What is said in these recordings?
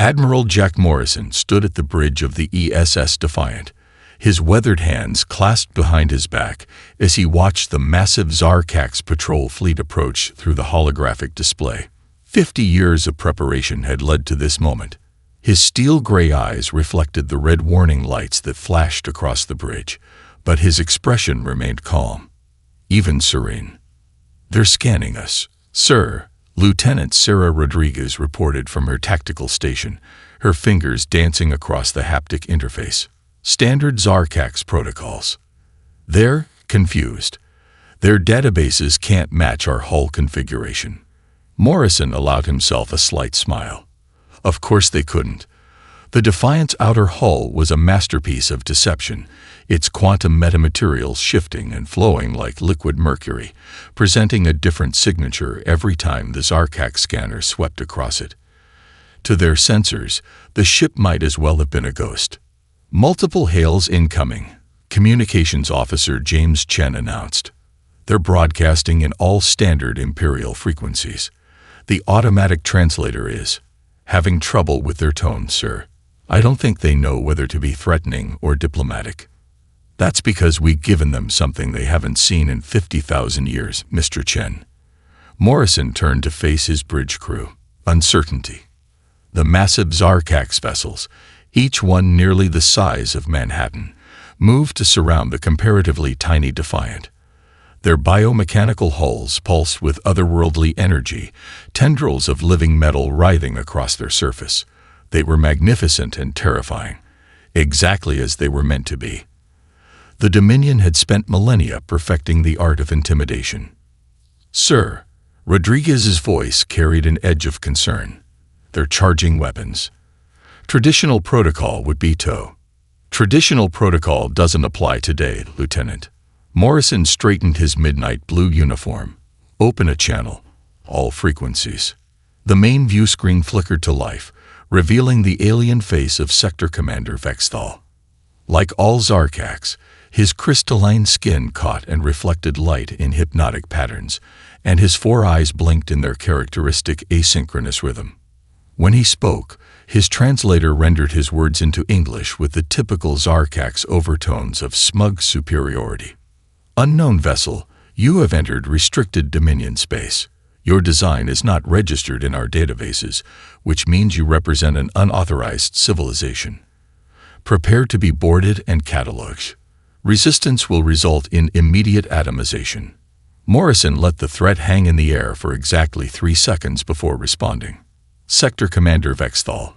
Admiral Jack Morrison stood at the bridge of the ESS Defiant, his weathered hands clasped behind his back as he watched the massive Zarkax patrol fleet approach through the holographic display. 50 years of preparation had led to this moment. His steel-gray eyes reflected the red warning lights that flashed across the bridge, but his expression remained calm, even serene. "They're scanning us, sir," Lieutenant Sarah Rodriguez reported from her tactical station, her fingers dancing across the haptic interface. "Standard Zarkax protocols. They're confused. Their databases can't match our hull configuration." Morrison allowed himself a slight smile. Of course they couldn't. The Defiant's outer hull was a masterpiece of deception, its quantum metamaterials shifting and flowing like liquid mercury, presenting a different signature every time the Zarkax scanner swept across it. To their sensors, the ship might as well have been a ghost. "Multiple hails incoming," Communications Officer James Chen announced. "They're broadcasting in all standard Imperial frequencies. The automatic translator is having trouble with their tone, sir. I don't think they know whether to be threatening or diplomatic." "That's because we've given them something they haven't seen in 50,000 years, Mr. Chen." Morrison turned to face his bridge crew. Uncertainty. The massive Zarkax vessels, each one nearly the size of Manhattan, moved to surround the comparatively tiny Defiant. Their biomechanical hulls pulsed with otherworldly energy, tendrils of living metal writhing across their surface. They were magnificent and terrifying, exactly as they were meant to be. The Dominion had spent millennia perfecting the art of intimidation. "Sir," Rodriguez's voice carried an edge of concern. "They're charging weapons. Traditional protocol would be tow." "Traditional protocol doesn't apply today, Lieutenant." Morrison straightened his midnight blue uniform. "Open a channel. All frequencies." The main view screen flickered to life, revealing the alien face of Sector Commander Vexthal. Like all Zarkax, his crystalline skin caught and reflected light in hypnotic patterns, and his four eyes blinked in their characteristic asynchronous rhythm. When he spoke, his translator rendered his words into English with the typical Zarkax overtones of smug superiority. "Unknown vessel, you have entered restricted Dominion space. Your design is not registered in our databases, which means you represent an unauthorized civilization. Prepare to be boarded and cataloged. Resistance will result in immediate atomization." Morrison let the threat hang in the air for exactly 3 seconds before responding. "Sector Commander Vexthal,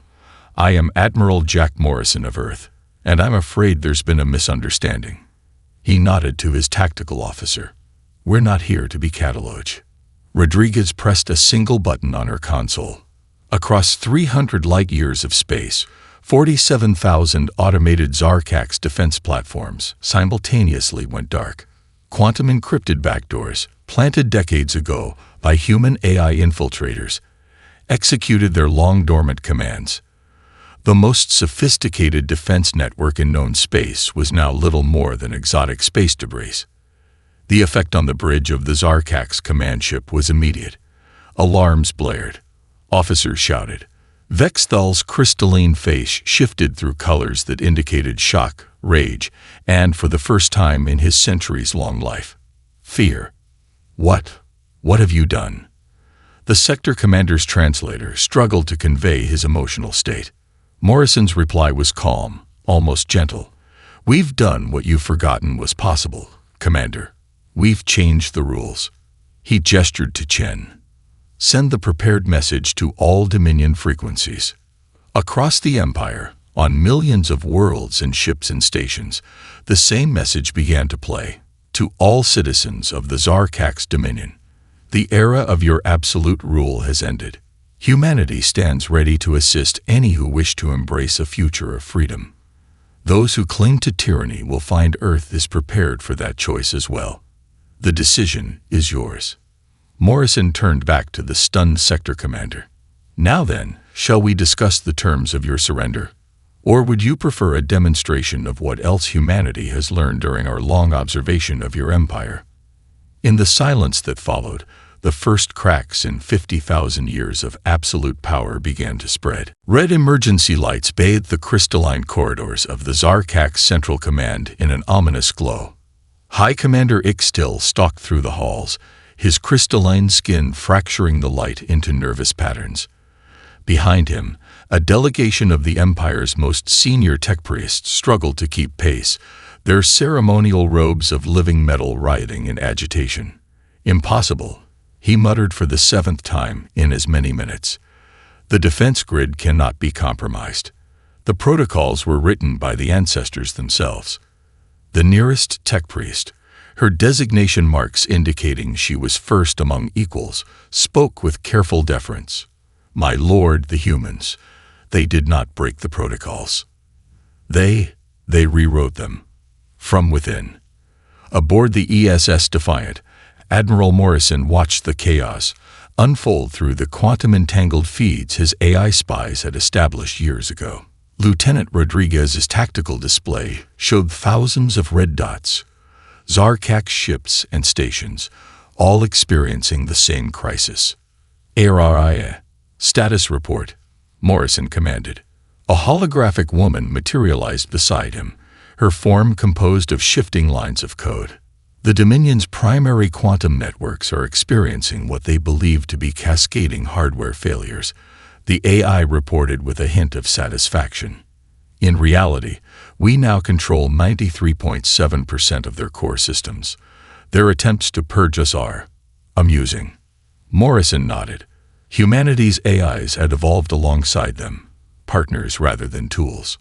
I am Admiral Jack Morrison of Earth, and I'm afraid there's been a misunderstanding." He nodded to his tactical officer. "We're not here to be cataloged." Rodriguez pressed a single button on her console. Across 300 light-years of space, 47,000 automated Zarkax defense platforms simultaneously went dark. Quantum-encrypted backdoors, planted decades ago by human AI infiltrators, executed their long-dormant commands. The most sophisticated defense network in known space was now little more than exotic space debris. The effect on the bridge of the Zarkax command ship was immediate. Alarms blared. Officers shouted. Vexthal's crystalline face shifted through colors that indicated shock, rage, and, for the first time in his centuries-long life, fear. What have you done?" The sector commander's translator struggled to convey his emotional state. Morrison's reply was calm, almost gentle. "We've done what you've forgotten was possible, Commander. We've changed the rules." He gestured to Chen. "Send the prepared message to all Dominion frequencies." Across the Empire, on millions of worlds and ships and stations, the same message began to play. "To all citizens of the Zarkax Dominion, the era of your absolute rule has ended. Humanity stands ready to assist any who wish to embrace a future of freedom. Those who cling to tyranny will find Earth is prepared for that choice as well. The decision is yours." Morrison turned back to the stunned sector commander. "Now then, shall we discuss the terms of your surrender? Or would you prefer a demonstration of what else humanity has learned during our long observation of your empire?" In the silence that followed, the first cracks in 50,000 years of absolute power began to spread. Red emergency lights bathed the crystalline corridors of the Zarkak's Central Command in an ominous glow. High Commander Ixtil stalked through the halls, his crystalline skin fracturing the light into nervous patterns. Behind him, a delegation of the Empire's most senior tech priests struggled to keep pace, their ceremonial robes of living metal writhing in agitation. "Impossible," he muttered for the 7th time in as many minutes. "The defense grid cannot be compromised. The protocols were written by the ancestors themselves." The nearest tech priest, her designation marks indicating she was first among equals, spoke with careful deference. "My lord, the humans, they did not break the protocols. They rewrote them. From within." Aboard the ESS Defiant, Admiral Morrison watched the chaos unfold through the quantum-entangled feeds his AI spies had established years ago. Lieutenant Rodriguez's tactical display showed thousands of red dots, Zarkak ships and stations, all experiencing the same crisis. "ARIA, status report," Morrison commanded. A holographic woman materialized beside him, her form composed of shifting lines of code. "The Dominion's primary quantum networks are experiencing what they believe to be cascading hardware failures," the AI reported with a hint of satisfaction. "In reality, we now control 93.7% of their core systems. Their attempts to purge us are amusing." Morrison nodded. Humanity's AIs had evolved alongside them, partners rather than tools.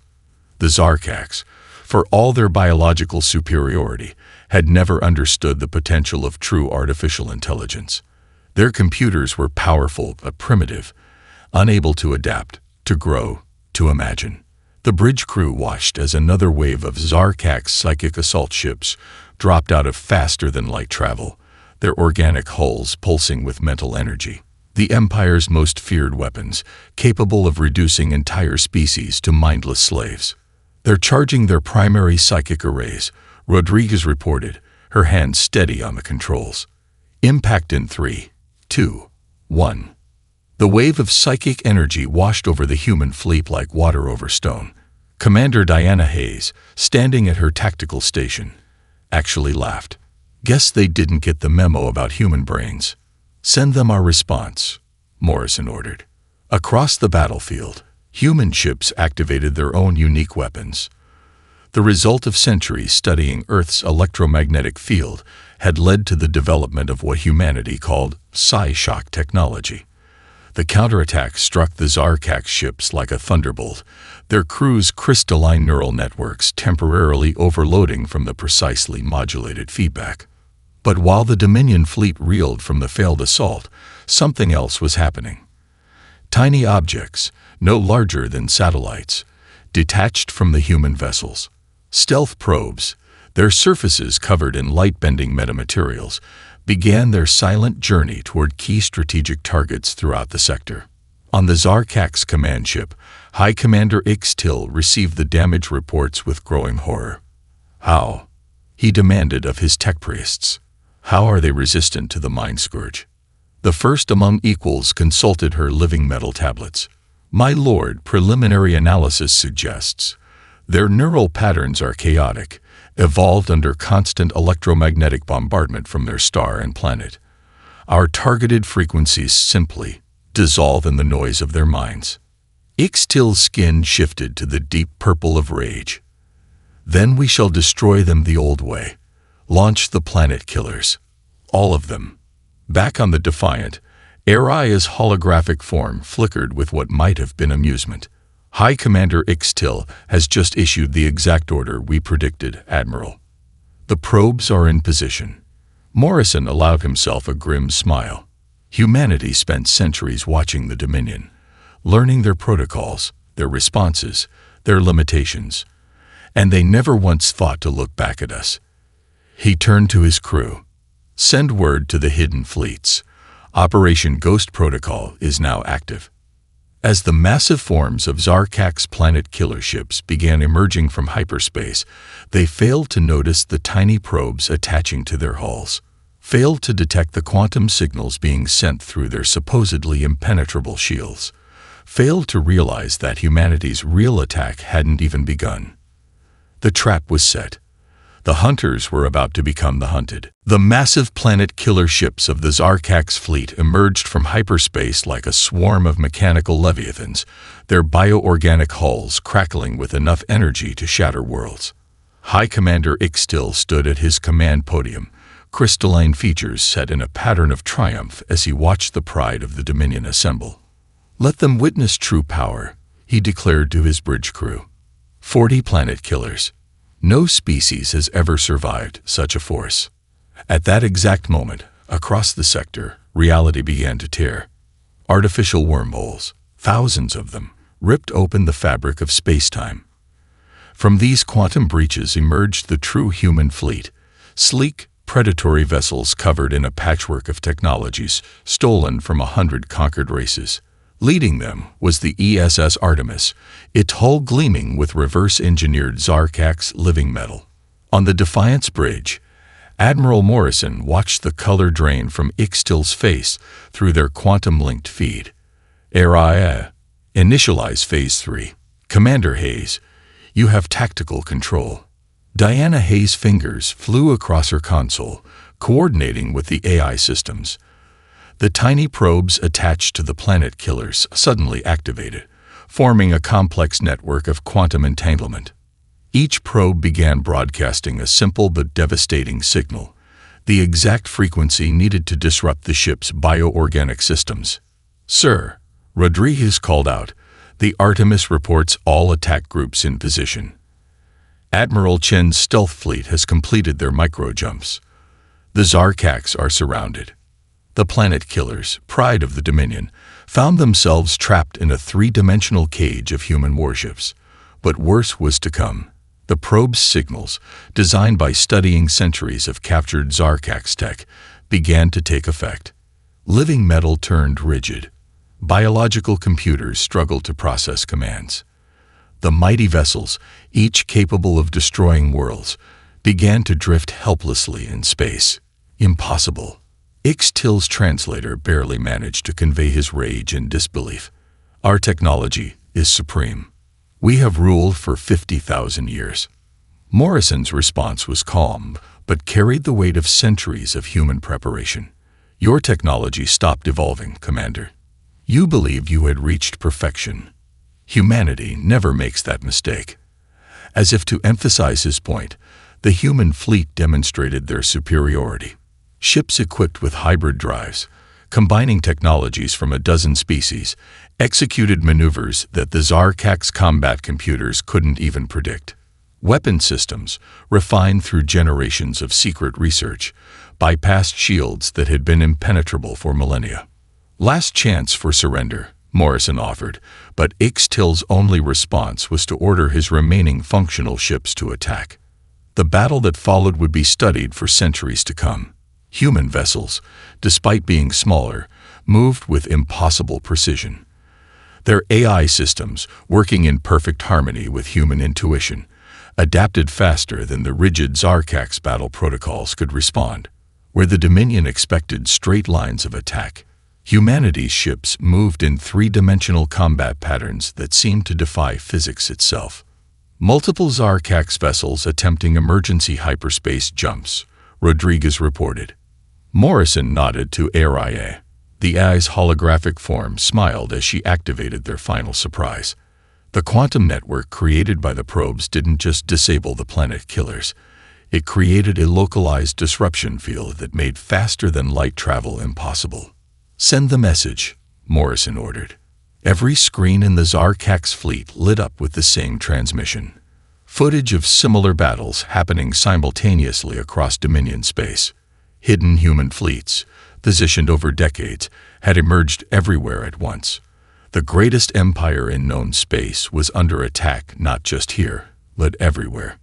The Zarkaks, for all their biological superiority, had never understood the potential of true artificial intelligence. Their computers were powerful but primitive, unable to adapt, to grow, to imagine. The bridge crew watched as another wave of Zarkak's psychic assault ships dropped out of faster-than-light travel, their organic hulls pulsing with mental energy. The Empire's most feared weapons, capable of reducing entire species to mindless slaves. "They're charging their primary psychic arrays," Rodriguez reported, her hand steady on the controls. "Impact in 3, 2, 1. The wave of psychic energy washed over the human fleet like water over stone. Commander Diana Hayes, standing at her tactical station, actually laughed. "Guess they didn't get the memo about human brains. Send them our response," Morrison ordered. Across the battlefield, human ships activated their own unique weapons. The result of centuries studying Earth's electromagnetic field had led to the development of what humanity called psi-shock technology. The counterattack struck the Zarkak ships like a thunderbolt, their crews' crystalline neural networks temporarily overloading from the precisely modulated feedback. But while the Dominion fleet reeled from the failed assault, something else was happening. Tiny objects, no larger than satellites, detached from the human vessels. Stealth probes, their surfaces covered in light-bending metamaterials, began their silent journey toward key strategic targets throughout the sector. On the Zarkak's command ship, High Commander Ixtil received the damage reports with growing horror. "How?" he demanded of his tech priests. "How are they resistant to the Mind Scourge?" The first among equals consulted her living metal tablets. "My lord, preliminary analysis suggests their neural patterns are chaotic, evolved under constant electromagnetic bombardment from their star and planet. Our targeted frequencies simply dissolve in the noise of their minds." Ixtil's skin shifted to the deep purple of rage. "Then we shall destroy them the old way. Launch the planet killers. All of them." Back on the Defiant, Aria's holographic form flickered with what might have been amusement. "High Commander Ixtil has just issued the exact order we predicted, Admiral. The probes are in position." Morrison allowed himself a grim smile. Humanity spent centuries watching the Dominion, learning their protocols, their responses, their limitations, and they never once thought to look back at us. He turned to his crew. "Send word to the hidden fleets. Operation Ghost Protocol is now active." As the massive forms of Zarkak's planet killer ships began emerging from hyperspace, they failed to notice the tiny probes attaching to their hulls. failed to detect the quantum signals being sent through their supposedly impenetrable shields, failed to realize that humanity's real attack hadn't even begun. The trap was set. The hunters were about to become the hunted. The massive planet-killer ships of the Zarkak's fleet emerged from hyperspace like a swarm of mechanical leviathans, their bioorganic hulls crackling with enough energy to shatter worlds. High Commander Ixtil stood at his command podium, crystalline features set in a pattern of triumph as he watched the pride of the Dominion assemble. "Let them witness true power," he declared to his bridge crew. 40 planet killers. No species has ever survived such a force. At that exact moment, across the sector, reality began to tear. Artificial wormholes, thousands of them, ripped open the fabric of space-time. From these quantum breaches emerged the true human fleet, sleek, predatory vessels covered in a patchwork of technologies stolen from 100 conquered races. Leading them was the ESS Artemis, its hull gleaming with reverse-engineered Zarkak's living metal. On the Defiance Bridge, Admiral Morrison watched the color drain from Ixtil's face through their quantum-linked feed. "Area. Initialize Phase 3. Commander Hayes, you have tactical control." Diana Hayes' fingers flew across her console, coordinating with the AI systems. The tiny probes attached to the planet killers suddenly activated, forming a complex network of quantum entanglement. Each probe began broadcasting a simple but devastating signal, the exact frequency needed to disrupt the ship's bioorganic systems. "Sir," Rodriguez called out, "the Artemis reports all attack groups in position. Admiral Chen's stealth fleet has completed their micro-jumps. The Zarkaks are surrounded." The planet killers, pride of the Dominion, found themselves trapped in a three-dimensional cage of human warships. But worse was to come. The probe's signals, designed by studying centuries of captured Zarkak's tech, began to take effect. Living metal turned rigid. Biological computers struggled to process commands. The mighty vessels, each capable of destroying worlds, began to drift helplessly in space. Impossible. Ixtil's translator barely managed to convey his rage and disbelief. "Our technology is supreme. We have ruled for 50,000 years." Morrison's response was calm, but carried the weight of centuries of human preparation. "Your technology stopped evolving, Commander. You believed you had reached perfection. Humanity never makes that mistake." As if to emphasize his point, the human fleet demonstrated their superiority. Ships equipped with hybrid drives, combining technologies from a dozen species, executed maneuvers that the Zarkak's combat computers couldn't even predict. Weapon systems, refined through generations of secret research, bypassed shields that had been impenetrable for millennia. "Last chance for surrender," Morrison offered, but Ixtil's only response was to order his remaining functional ships to attack. The battle that followed would be studied for centuries to come. Human vessels, despite being smaller, moved with impossible precision. Their AI systems, working in perfect harmony with human intuition, adapted faster than the rigid Zarkak's battle protocols could respond. Where the Dominion expected straight lines of attack, humanity's ships moved in three-dimensional combat patterns that seemed to defy physics itself. Multiple Zarkak's vessels attempting emergency hyperspace jumps, Rodriguez reported. Morrison nodded to Area. The AI's holographic form smiled as she activated their final surprise. The quantum network created by the probes didn't just disable the planet killers. It created a localized disruption field that made faster-than-light travel impossible. "Send the message," Morrison ordered. Every screen in the Zarkak's fleet lit up with the same transmission. Footage of similar battles happening simultaneously across Dominion space. Hidden human fleets, positioned over decades, had emerged everywhere at once. The greatest empire in known space was under attack not just here, but everywhere.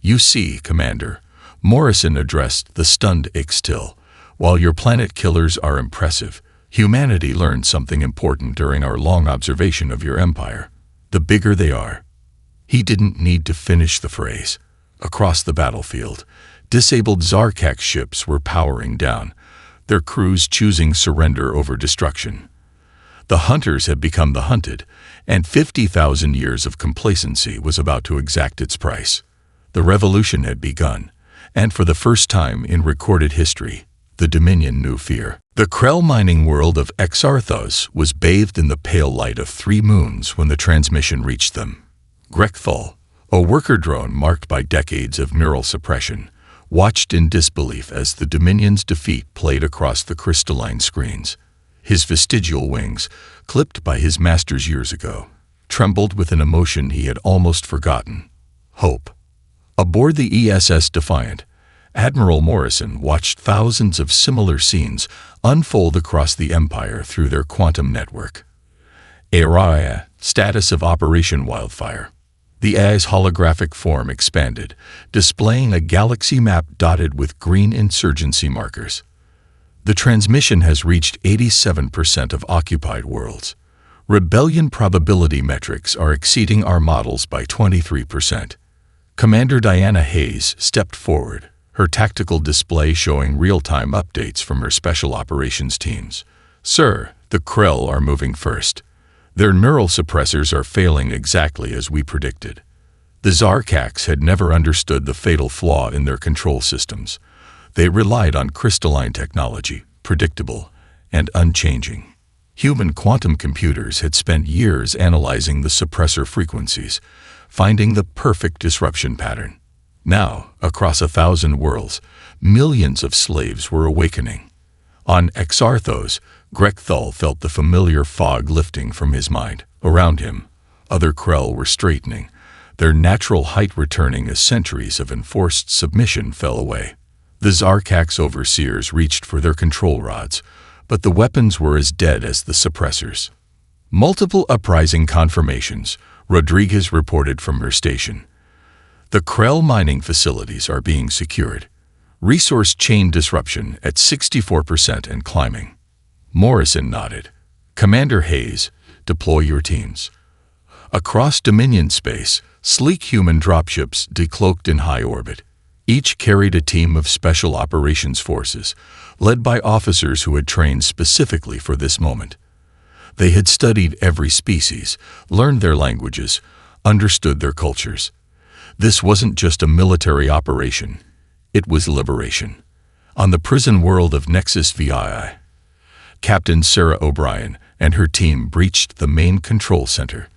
"You see, Commander," Morrison addressed the stunned Ixtil, "while your planet killers are impressive, humanity learned something important during our long observation of your empire. The bigger they are." He didn't need to finish the phrase. Across the battlefield, Disabled Zarkak ships were powering down, their crews choosing surrender over destruction. The hunters had become the hunted, and 50,000 years of complacency was about to exact its price. The revolution had begun, and for the first time in recorded history, the Dominion knew fear. The Krell mining world of Exarthos was bathed in the pale light of 3 moons when the transmission reached them. Grekthal, a worker drone marked by decades of neural suppression, watched in disbelief as the Dominion's defeat played across the crystalline screens. His vestigial wings, clipped by his masters years ago, trembled with an emotion he had almost forgotten: hope. Aboard the ESS Defiant, Admiral Morrison watched thousands of similar scenes unfold across the Empire through their quantum network. Araya, status of Operation Wildfire. The AI's holographic form expanded, displaying a galaxy map dotted with green insurgency markers. The transmission has reached 87% of occupied worlds. Rebellion probability metrics are exceeding our models by 23%. Commander Diana Hayes stepped forward, her tactical display showing real-time updates from her special operations teams. "Sir, the Krell are moving first. Their neural suppressors are failing exactly as we predicted." The Zarkaks had never understood the fatal flaw in their control systems. They relied on crystalline technology, predictable and unchanging. Human quantum computers had spent years analyzing the suppressor frequencies, finding the perfect disruption pattern. Now, across 1,000 worlds, millions of slaves were awakening. On Exarthos, Grekthal felt the familiar fog lifting from his mind. Around him, other Krell were straightening, their natural height returning as centuries of enforced submission fell away. The Zarkak's overseers reached for their control rods, but the weapons were as dead as the suppressors. Multiple uprising confirmations, Rodriguez reported from her station. The Krell mining facilities are being secured. Resource chain disruption at 64% and climbing. Morrison nodded. Commander Hayes, deploy your teams. Across Dominion space, sleek human dropships decloaked in high orbit. Each carried a team of special operations forces, led by officers who had trained specifically for this moment. They had studied every species, learned their languages, understood their cultures. This wasn't just a military operation. It was liberation. On the prison world of Nexus VI, Captain Sarah O'Brien and her team breached the main control center.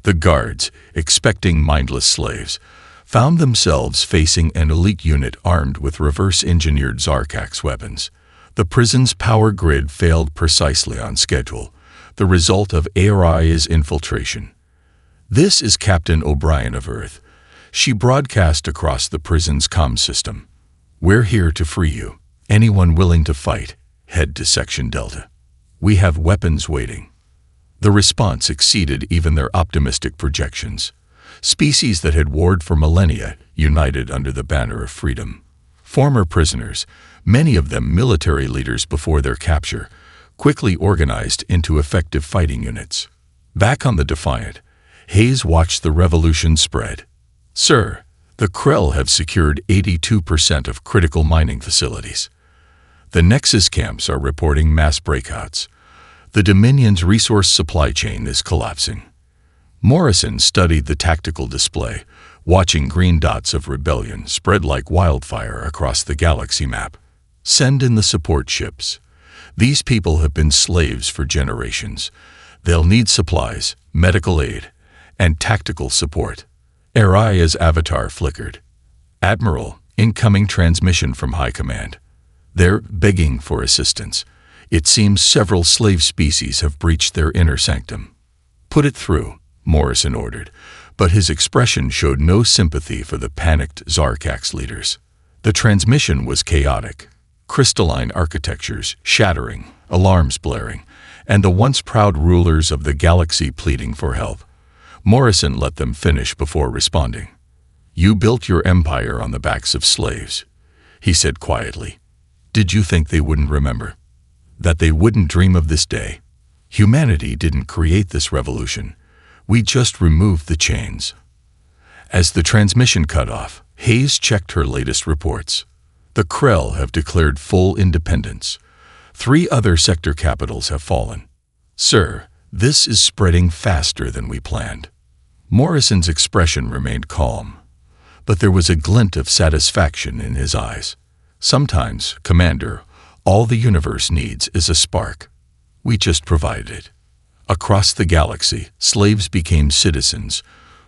The guards, expecting mindless slaves, found themselves facing an elite unit armed with reverse-engineered Zarkak's weapons. The prison's power grid failed precisely on schedule, the result of ARI's infiltration. "This is Captain O'Brien of Earth," she broadcast across the prison's comm system. "We're here to free you. Anyone willing to fight, head to Section Delta. We have weapons waiting." The response exceeded even their optimistic projections. Species that had warred for millennia united under the banner of freedom. Former prisoners, many of them military leaders before their capture, quickly organized into effective fighting units. Back on the Defiant, Hayes watched the revolution spread. "Sir, the Krell have secured 82% of critical mining facilities. The Nexus camps are reporting mass breakouts. The Dominion's resource supply chain is collapsing." Morrison studied the tactical display, watching green dots of rebellion spread like wildfire across the galaxy map. "Send in the support ships. These people have been slaves for generations. They'll need supplies, medical aid, and tactical support." Araya's avatar flickered. "Admiral, incoming transmission from High Command. They're begging for assistance. It seems several slave species have breached their inner sanctum." "Put it through," Morrison ordered, but his expression showed no sympathy for the panicked Zarkak's leaders. The transmission was chaotic. Crystalline architectures shattering, alarms blaring, and the once proud rulers of the galaxy pleading for help. Morrison let them finish before responding. "You built your empire on the backs of slaves," he said quietly. "Did you think they wouldn't remember? That they wouldn't dream of this day? Humanity didn't create this revolution. We just removed the chains." As the transmission cut off, Hayes checked her latest reports. The Krell have declared full independence. 3 other sector capitals have fallen. Sir, this is spreading faster than we planned. Morrison's expression remained calm, but there was a glint of satisfaction in his eyes. Sometimes, Commander, all the universe needs is a spark. We just provided it. Across the galaxy, slaves became citizens,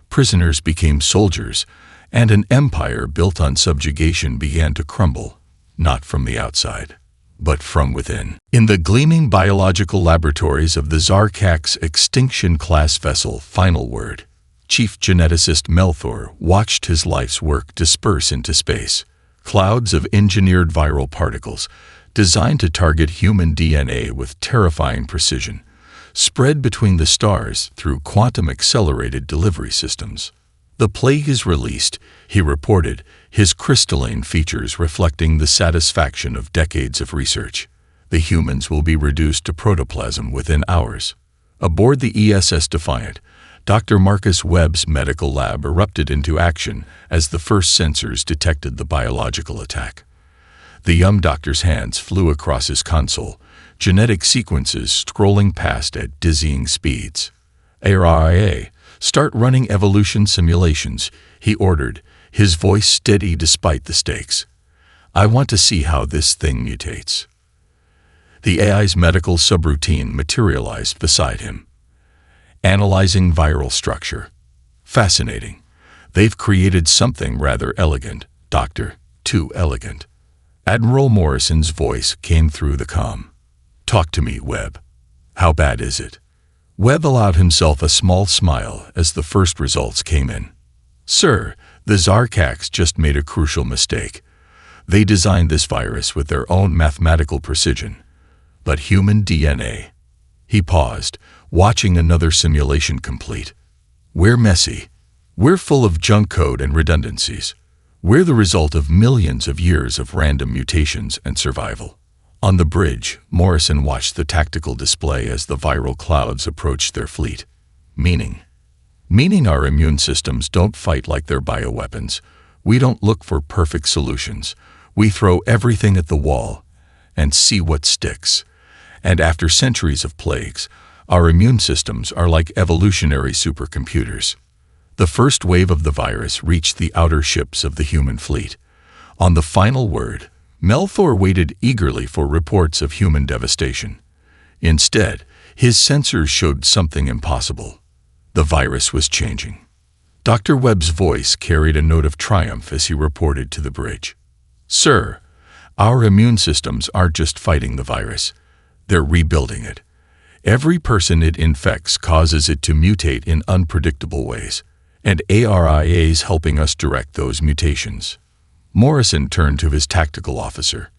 prisoners became soldiers, and an empire built on subjugation began to crumble, not from the outside, but from within. In the gleaming biological laboratories of the Zarkak's extinction-class vessel Final Word, Chief Geneticist Melthor watched his life's work disperse into space. Clouds of engineered viral particles, designed to target human DNA with terrifying precision, spread between the stars through quantum-accelerated delivery systems. The plague is released, he reported, his crystalline features reflecting the satisfaction of decades of research. The humans will be reduced to protoplasm within hours. Aboard the ESS Defiant, Dr. Marcus Webb's medical lab erupted into action as the first sensors detected the biological attack. The young doctor's hands flew across his console, genetic sequences scrolling past at dizzying speeds. "ARIA, start running evolution simulations," he ordered, his voice steady despite the stakes. "I want to see how this thing mutates." The AI's medical subroutine materialized beside him. Analyzing viral structure. Fascinating. They've created something rather elegant, Doctor, too elegant. Admiral Morrison's voice came through the comm. "Talk to me, Webb. How bad is it?" Webb allowed himself a small smile as the first results came in. "Sir, the Zarkaks just made a crucial mistake. They designed this virus with their own mathematical precision. But human DNA..." He paused, watching another simulation complete. "We're messy. We're full of junk code and redundancies. We're the result of millions of years of random mutations and survival." On the bridge, Morrison watched the tactical display as the viral clouds approached their fleet. Meaning our immune systems don't fight like they're bioweapons. We don't look for perfect solutions. We throw everything at the wall and see what sticks. And after centuries of plagues, our immune systems are like evolutionary supercomputers. The first wave of the virus reached the outer ships of the human fleet. On the Final Word, Melthor waited eagerly for reports of human devastation. Instead, his sensors showed something impossible. The virus was changing. Dr. Webb's voice carried a note of triumph as he reported to the bridge. "Sir, our immune systems aren't just fighting the virus. They're rebuilding it. Every person it infects causes it to mutate in unpredictable ways, and ARIA is helping us direct those mutations." Morrison turned to his tactical officer.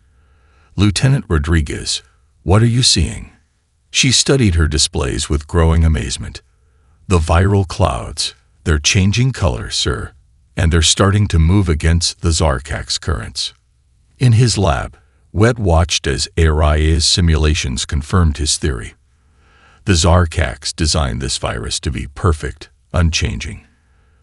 "Lieutenant Rodriguez, what are you seeing?" She studied her displays with growing amazement. "The viral clouds, they're changing color, sir, and they're starting to move against the Zarkak's currents." In his lab, Webb watched as ARIA's simulations confirmed his theory. The Zarkaks designed this virus to be perfect, unchanging.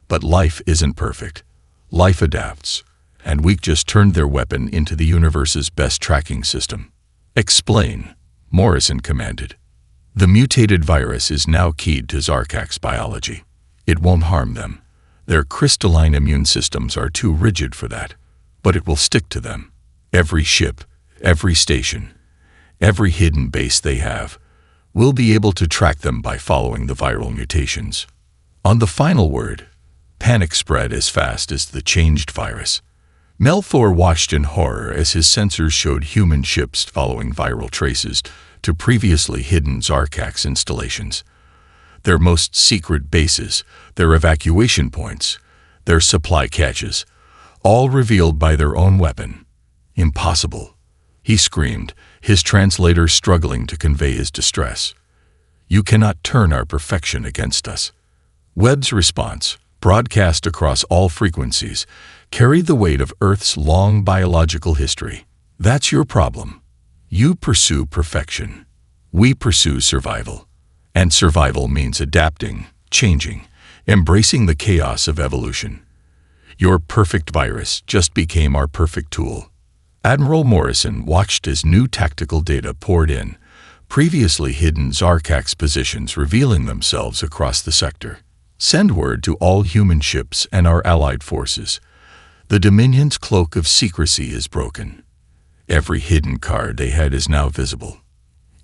But life isn't perfect. Life adapts, and we've just turned their weapon into the universe's best tracking system. "Explain," Morrison commanded. "The mutated virus is now keyed to Zarkak's biology. It won't harm them. Their crystalline immune systems are too rigid for that, but it will stick to them. Every ship, every station, every hidden base they have, we'll be able to track them by following the viral mutations." On the Final Word, panic spread as fast as the changed virus. Melthor watched in horror as his sensors showed human ships following viral traces to previously hidden Zarkaks installations. Their most secret bases, their evacuation points, their supply caches, all revealed by their own weapon. "Impossible," he screamed, his translator struggling to convey his distress. "You cannot turn our perfection against us." Webb's response, broadcast across all frequencies, carried the weight of Earth's long biological history. "That's your problem. You pursue perfection. We pursue survival. And survival means adapting, changing, embracing the chaos of evolution. Your perfect virus just became our perfect tool. Admiral Morrison watched as new tactical data poured in, previously hidden Zarkax positions revealing themselves across the sector. Send word to all human ships and our allied forces. The Dominion's cloak of secrecy is broken. Every hidden card they had is now visible.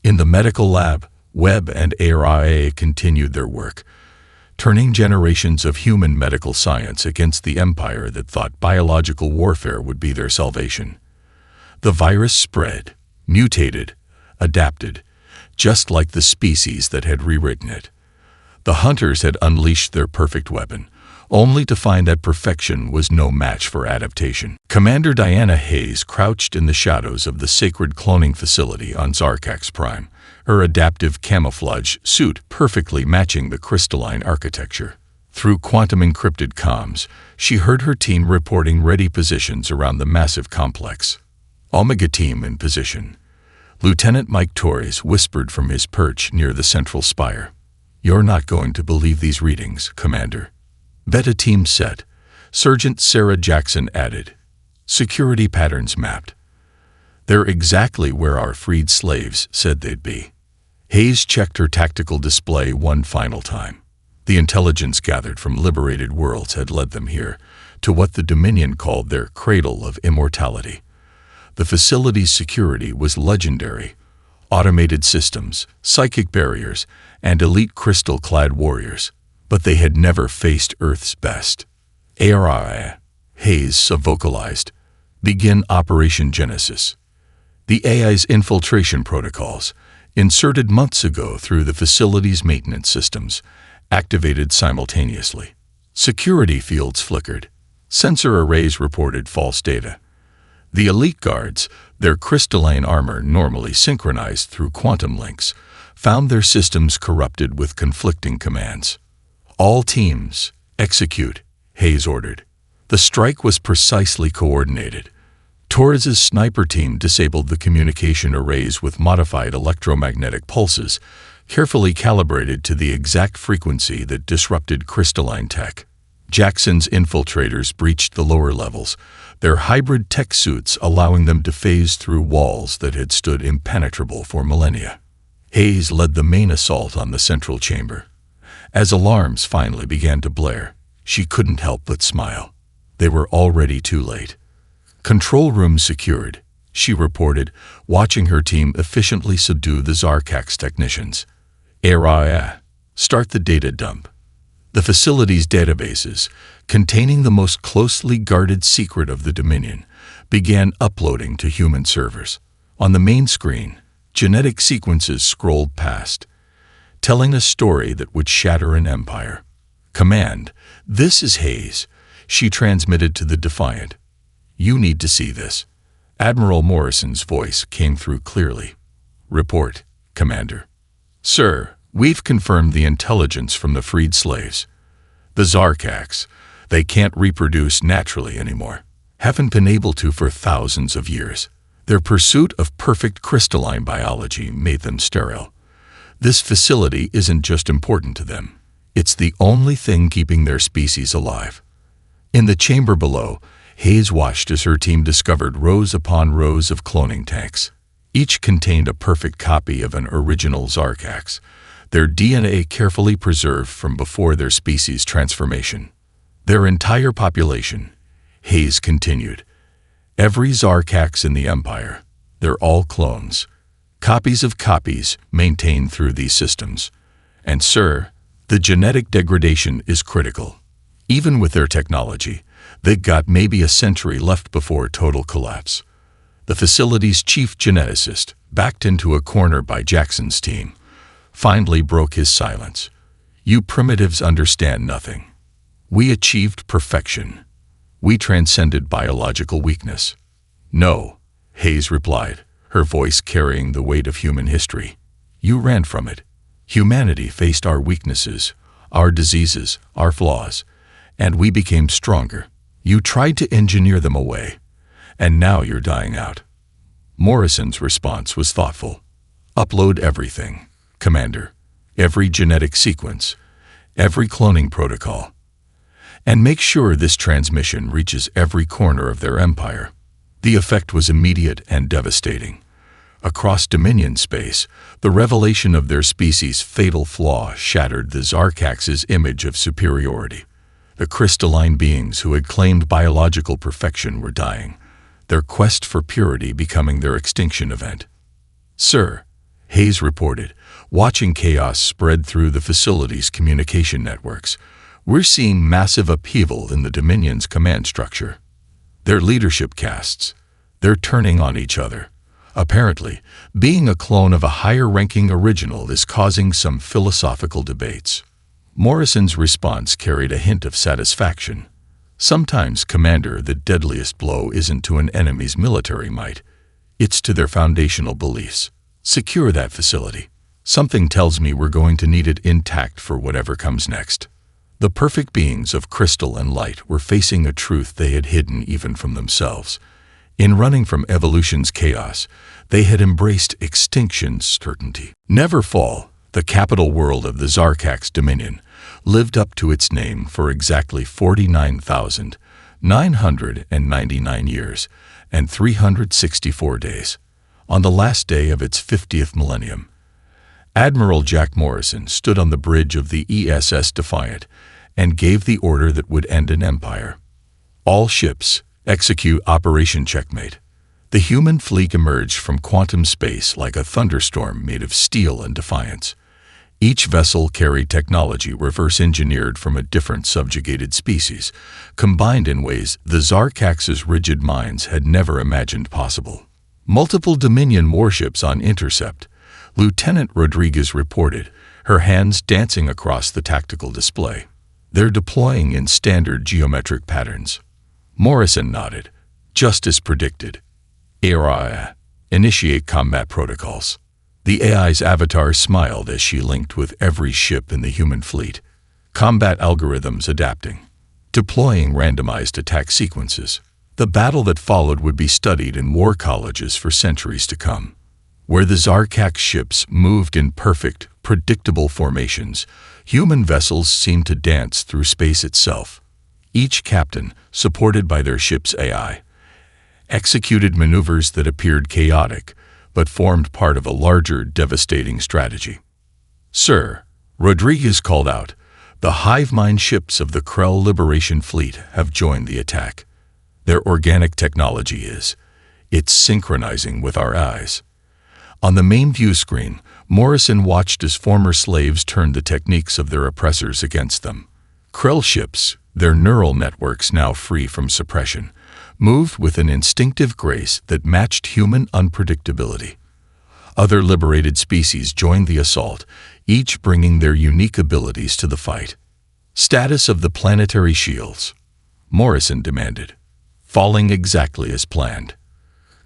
In the medical lab, Webb and ARIA continued their work, turning generations of human medical science against the empire that thought biological warfare would be their salvation. The virus spread, mutated, adapted, just like the species that had rewritten it. The hunters had unleashed their perfect weapon, only to find that perfection was no match for adaptation. Commander Diana Hayes crouched in the shadows of the sacred cloning facility on Zarkax Prime, her adaptive camouflage suit perfectly matching the crystalline architecture. Through quantum-encrypted comms, she heard her team reporting ready positions around the massive complex. Omega Team in position. Lieutenant Mike Torres whispered from his perch near the central spire. "You're not going to believe these readings, Commander." Beta Team set. Sergeant Sarah Jackson added. "Security patterns mapped. They're exactly where our freed slaves said they'd be." Hayes checked her tactical display one final time. The intelligence gathered from liberated worlds had led them here, to what the Dominion called their cradle of immortality. The facility's security was legendary. Automated systems, psychic barriers, and elite crystal-clad warriors. But they had never faced Earth's best. ARIA, Hayes vocalized. Begin Operation Genesis. The AI's infiltration protocols, inserted months ago through the facility's maintenance systems, activated simultaneously. Security fields flickered. Sensor arrays reported false data. The elite guards, their crystalline armor normally synchronized through quantum links, found their systems corrupted with conflicting commands. "All teams, execute," Hayes ordered. The strike was precisely coordinated. Torres's sniper team disabled the communication arrays with modified electromagnetic pulses, carefully calibrated to the exact frequency that disrupted crystalline tech. Jackson's infiltrators breached the lower levels, their hybrid tech suits allowing them to phase through walls that had stood impenetrable for millennia. Hayes led the main assault on the central chamber. As alarms finally began to blare, she couldn't help but smile. They were already too late. "Control room secured," she reported, watching her team efficiently subdue the Zarkax technicians. "ARIA, start the data dump." The facility's databases, containing the most closely guarded secret of the Dominion, began uploading to human servers. On the main screen, genetic sequences scrolled past, telling a story that would shatter an empire. "Command, this is Hayes," she transmitted to the Defiant. "You need to see this." Admiral Morrison's voice came through clearly. "Report, Commander." "Sir, we've confirmed the intelligence from the freed slaves. The Zarkax, they can't reproduce naturally anymore. Haven't been able to for thousands of years. Their pursuit of perfect crystalline biology made them sterile. This facility isn't just important to them. It's the only thing keeping their species alive." In the chamber below, Hayes watched as her team discovered rows upon rows of cloning tanks. Each contained a perfect copy of an original Zarkax, their DNA carefully preserved from before their species transformation. "Their entire population," Hayes continued. "Every Zarkax in the Empire. They're all clones. Copies of copies maintained through these systems. And sir, the genetic degradation is critical. Even with their technology, they've got maybe a century left before total collapse." The facility's chief geneticist, backed into a corner by Jackson's team, finally broke his silence. "You primitives understand nothing. We achieved perfection. We transcended biological weakness." "No," Hayes replied, her voice carrying the weight of human history. "You ran from it. Humanity faced our weaknesses, our diseases, our flaws, and we became stronger. You tried to engineer them away, and now you're dying out." Morrison's response was thoughtful. "Upload everything, Commander. Every genetic sequence, every cloning protocol. and make sure this transmission reaches every corner of their empire. The effect was immediate and devastating. Across Dominion space, the revelation of their species' fatal flaw shattered the Zarkax's image of superiority. The crystalline beings who had claimed biological perfection were dying, their quest for purity becoming their extinction event. "Sir," Hayes reported, watching chaos spread through the facility's communication networks, "we're seeing massive upheaval in the Dominion's command structure. Their leadership castes, they're turning on each other. Apparently, being a clone of a higher-ranking original is causing some philosophical debates." Morrison's response carried a hint of satisfaction. "Sometimes, Commander, the deadliest blow isn't to an enemy's military might. It's to their foundational beliefs. Secure that facility. Something tells me we're going to need it intact for whatever comes next." The perfect beings of crystal and light were facing a truth they had hidden even from themselves. In running from evolution's chaos, they had embraced extinction's certainty. Neverfall, the capital world of the Zarkax Dominion, lived up to its name for exactly 49,999 years and 364 days. On the last day of its 50th millennium, Admiral Jack Morrison stood on the bridge of the ESS Defiant and gave the order that would end an empire. "All ships, execute Operation Checkmate." The human fleet emerged from quantum space like a thunderstorm made of steel and defiance. Each vessel carried technology reverse-engineered from a different subjugated species, combined in ways the Zarkax's rigid minds had never imagined possible. Multiple Dominion warships on intercept, Lieutenant Rodriguez reported, her hands dancing across the tactical display. "They're deploying in standard geometric patterns." Morrison nodded. "Just as predicted. AI, initiate combat protocols." The AI's avatar smiled as she linked with every ship in the human fleet. Combat algorithms adapting. Deploying randomized attack sequences. The battle that followed would be studied in war colleges for centuries to come. Where the Zarkax ships moved in perfect, predictable formations, human vessels seemed to dance through space itself. Each captain, supported by their ship's AI, executed maneuvers that appeared chaotic, but formed part of a larger, devastating strategy. "Sir," Rodriguez called out, "the hive mind ships of the Krell Liberation Fleet have joined the attack. Their organic technology it's synchronizing with our eyes." On the main view screen, Morrison watched as former slaves turned the techniques of their oppressors against them. Krell ships, their neural networks now free from suppression, moved with an instinctive grace that matched human unpredictability. Other liberated species joined the assault, each bringing their unique abilities to the fight. "Status of the planetary shields," Morrison demanded. "Falling exactly as planned."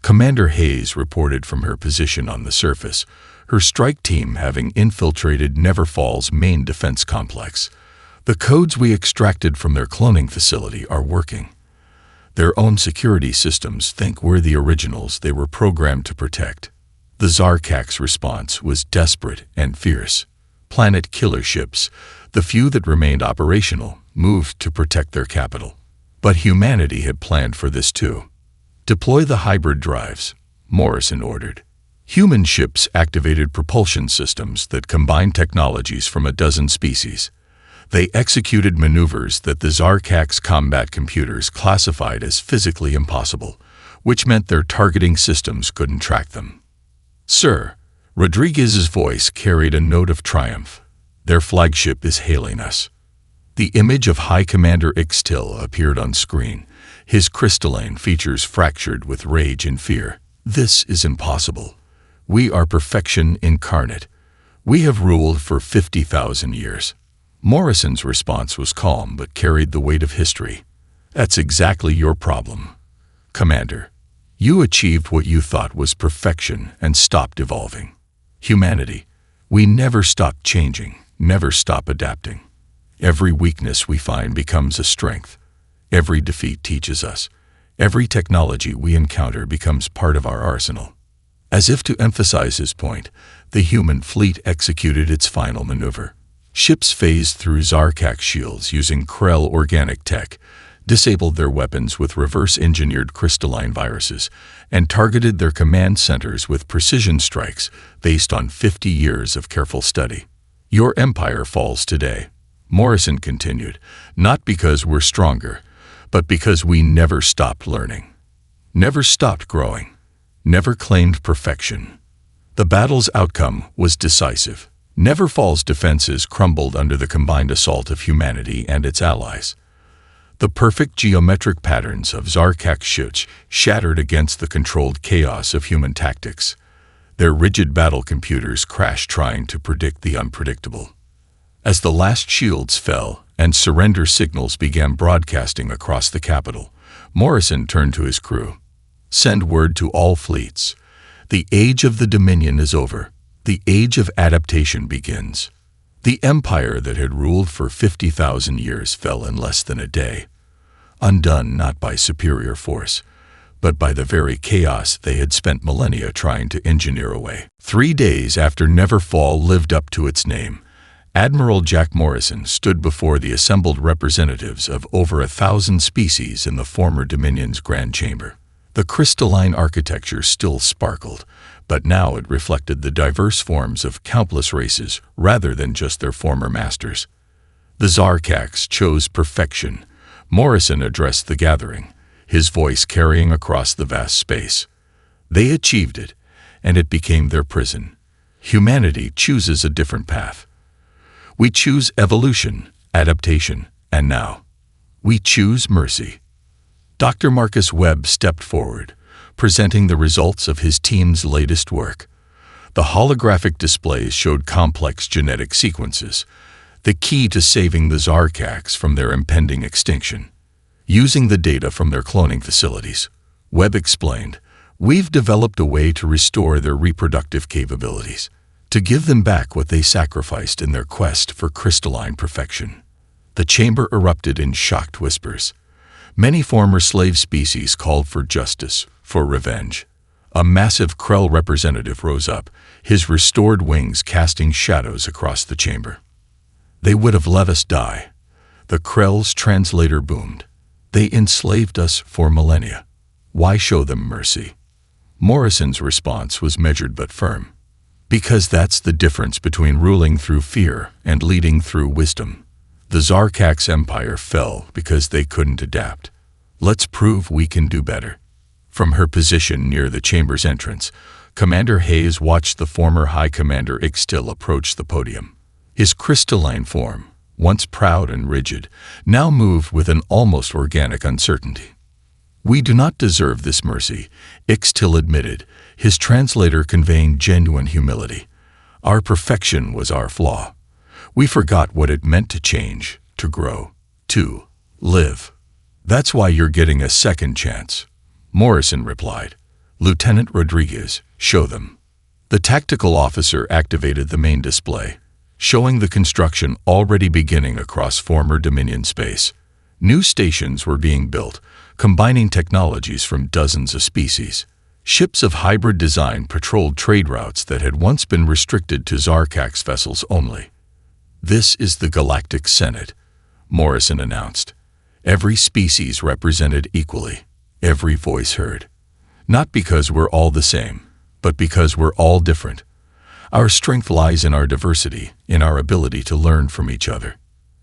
Commander Hayes reported from her position on the surface, her strike team having infiltrated Neverfall's main defense complex. "The codes we extracted from their cloning facility are working. Their own security systems think we're the originals they were programmed to protect." The Zarkax response was desperate and fierce. Planet killer ships, the few that remained operational, moved to protect their capital. But humanity had planned for this too. "Deploy the hybrid drives," Morrison ordered. Human ships activated propulsion systems that combined technologies from a dozen species. They executed maneuvers that the Zarkax combat computers classified as physically impossible, which meant their targeting systems couldn't track them. "Sir," Rodriguez's voice carried a note of triumph, "their flagship is hailing us." The image of High Commander Ixtil appeared on screen, his crystalline features fractured with rage and fear. "This is impossible. We are perfection incarnate. We have ruled for 50,000 years." Morrison's response was calm but carried the weight of history. "That's exactly your problem, Commander. You achieved what you thought was perfection and stopped evolving. Humanity, we never stop changing, never stop adapting. Every weakness we find becomes a strength. Every defeat teaches us. Every technology we encounter becomes part of our arsenal." As if to emphasize his point, the human fleet executed its final maneuver. Ships phased through Zarkak shields using Krell organic tech, disabled their weapons with reverse-engineered crystalline viruses, and targeted their command centers with precision strikes based on 50 years of careful study. Your empire falls today, Morrison continued, not because we're stronger, but because we never stopped learning, never stopped growing, never claimed perfection. The battle's outcome was decisive. Neverfall's defenses crumbled under the combined assault of humanity and its allies. The perfect geometric patterns of Zarkak ships shattered against the controlled chaos of human tactics. Their rigid battle computers crashed trying to predict the unpredictable. As the last shields fell and surrender signals began broadcasting across the capital, Morrison turned to his crew. Send word to all fleets. The age of the Dominion is over. The age of adaptation begins. The empire that had ruled for 50,000 years fell in less than a day, undone not by superior force, but by the very chaos they had spent millennia trying to engineer away. 3 days after Neverfall lived up to its name, Admiral Jack Morrison stood before the assembled representatives of over 1,000 species in the former Dominion's Grand Chamber. The crystalline architecture still sparkled, but now it reflected the diverse forms of countless races rather than just their former masters. The Zarkaks chose perfection. Morrison addressed the gathering, his voice carrying across the vast space. They achieved it, and it became their prison. Humanity chooses a different path. We choose evolution, adaptation, and now, we choose mercy. Dr. Marcus Webb stepped forward, presenting the results of his team's latest work. The holographic displays showed complex genetic sequences, the key to saving the Zarkaks from their impending extinction. Using the data from their cloning facilities, Webb explained, we've developed a way to restore their reproductive capabilities, to give them back what they sacrificed in their quest for crystalline perfection. The chamber erupted in shocked whispers. Many former slave species called for justice, for revenge. A massive Krell representative rose up, his restored wings casting shadows across the chamber. They would have let us die. The Krell's translator boomed. They enslaved us for millennia. Why show them mercy? Morrison's response was measured but firm. Because that's the difference between ruling through fear and leading through wisdom. The Zarkak's empire fell because they couldn't adapt. Let's prove we can do better. From her position near the chamber's entrance, Commander Hayes watched the former High Commander Ixtil approach the podium. His crystalline form, once proud and rigid, now moved with an almost organic uncertainty. We do not deserve this mercy, Ixtil admitted, his translator conveying genuine humility. Our perfection was our flaw. We forgot what it meant to change, to grow, to live. That's why you're getting a second chance, Morrison replied. Lieutenant Rodriguez, show them. The tactical officer activated the main display, showing the construction already beginning across former Dominion space. New stations were being built, combining technologies from dozens of species. Ships of hybrid design patrolled trade routes that had once been restricted to Zarkak's vessels only. This is the Galactic Senate, Morrison announced. Every species represented equally, every voice heard. Not because we're all the same, but because we're all different. Our strength lies in our diversity, in our ability to learn from each other.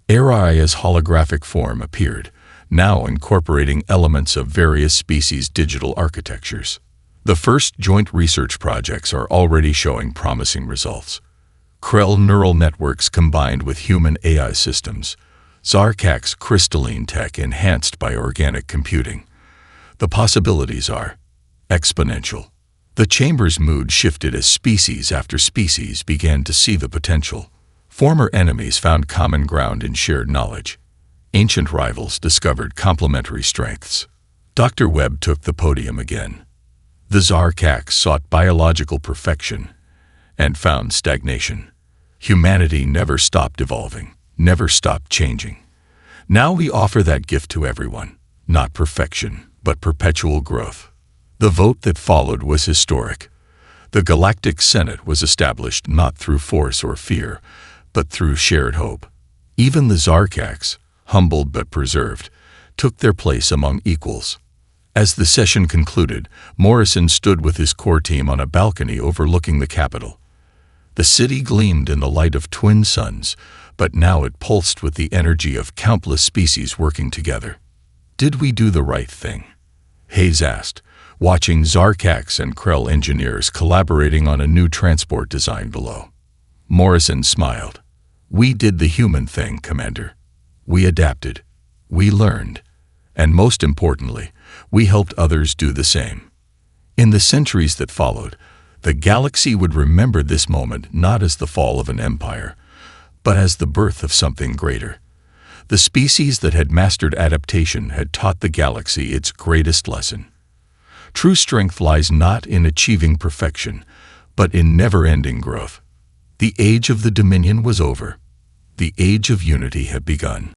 Aria's holographic form appeared, now incorporating elements of various species' digital architectures. The first joint research projects are already showing promising results. Krell neural networks combined with human AI systems, Zarkak's crystalline tech enhanced by organic computing. The possibilities are exponential. The chamber's mood shifted as species after species began to see the potential. Former enemies found common ground in shared knowledge. Ancient rivals discovered complementary strengths. Dr. Webb took the podium again. The Zarkaks sought biological perfection and found stagnation. Humanity never stopped evolving, never stopped changing. Now we offer that gift to everyone, not perfection, but perpetual growth. The vote that followed was historic. The Galactic Senate was established not through force or fear, but through shared hope. Even the Zarkax, humbled but preserved, took their place among equals. As the session concluded, Morrison stood with his core team on a balcony overlooking the capital. The city gleamed in the light of twin suns, but now it pulsed with the energy of countless species working together. "Did we do the right thing?" Hayes asked, watching Zarkax and Krell engineers collaborating on a new transport design below. Morrison smiled. "We did the human thing, Commander. We adapted. We learned. And most importantly, we helped others do the same." In the centuries that followed, the galaxy would remember this moment not as the fall of an empire, but as the birth of something greater. The species that had mastered adaptation had taught the galaxy its greatest lesson. True strength lies not in achieving perfection, but in never-ending growth. The age of the Dominion was over. The age of unity had begun.